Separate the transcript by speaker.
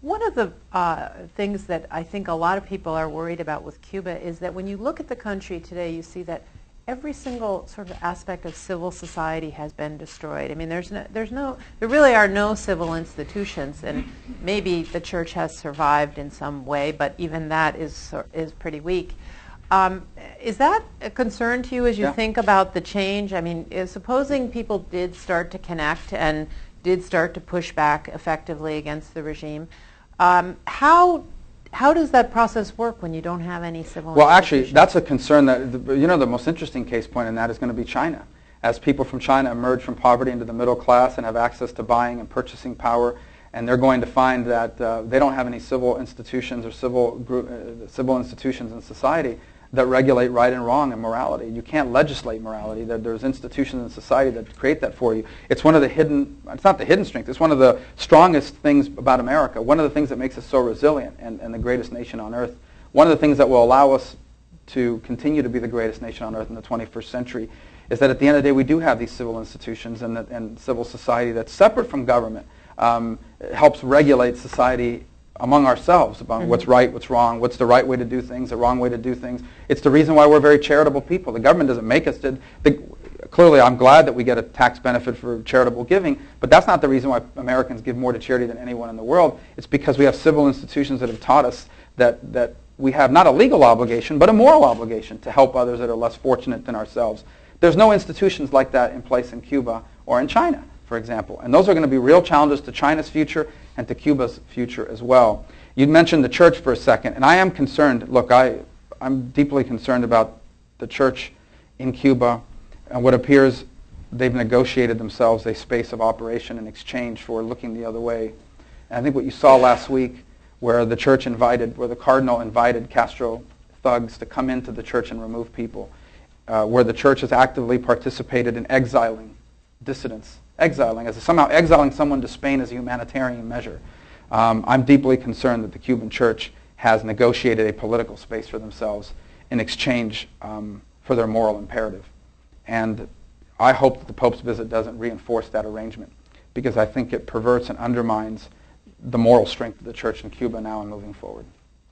Speaker 1: One of the things that I think a lot of people are worried about with Cuba is that when you look at the country today, you see that every single sort of aspect of civil society has been destroyed. I mean, there really are no civil institutions, and maybe the church has survived in some way, but even that is pretty weak. Is that a concern to you as you think about the change? I mean, supposing people did start to connect and did start to push back effectively against the regime, how does that process work when you don't have any civil
Speaker 2: Well, actually, that's a concern that, the most interesting case point in that is going to be China. As people from China emerge from poverty into the middle class and have access to buying and purchasing power, and they're going to find that they don't have any civil institutions or civil institutions in society that regulate right and wrong and morality. You can't legislate morality. There's institutions in society that create that for you. It's one of the it's not the hidden strength, it's one of the strongest things about America. One of the things that makes us so resilient and the greatest nation on earth. One of the things that will allow us to continue to be the greatest nation on earth in the 21st century is that at the end of the day we do have these civil institutions and civil society that's separate from government. Helps regulate society among ourselves about what's right, what's wrong, what's the right way to do things, the wrong way to do things. It's the reason why we're very charitable people. The government doesn't make us. Clearly, I'm glad that we get a tax benefit for charitable giving, but that's not the reason why Americans give more to charity than anyone in the world. It's because we have civil institutions that have taught us that we have not a legal obligation, but a moral obligation to help others that are less fortunate than ourselves. There's no institutions like that in place in Cuba or in China, for example. And those are going to be real challenges to China's future and to Cuba's future as well. You mentioned the church for a second, and I am concerned. Look, I'm deeply concerned about the church in Cuba and what appears they've negotiated themselves a space of operation in exchange for looking the other way. And I think what you saw last week where the cardinal invited Castro thugs to come into the church and remove people, where the church has actively participated in exiling dissidents, somehow exiling someone to Spain as a humanitarian measure. I'm deeply concerned that the Cuban church has negotiated a political space for themselves in exchange for their moral imperative. And I hope that the Pope's visit doesn't reinforce that arrangement, because I think it perverts and undermines the moral strength of the church in Cuba now and moving forward.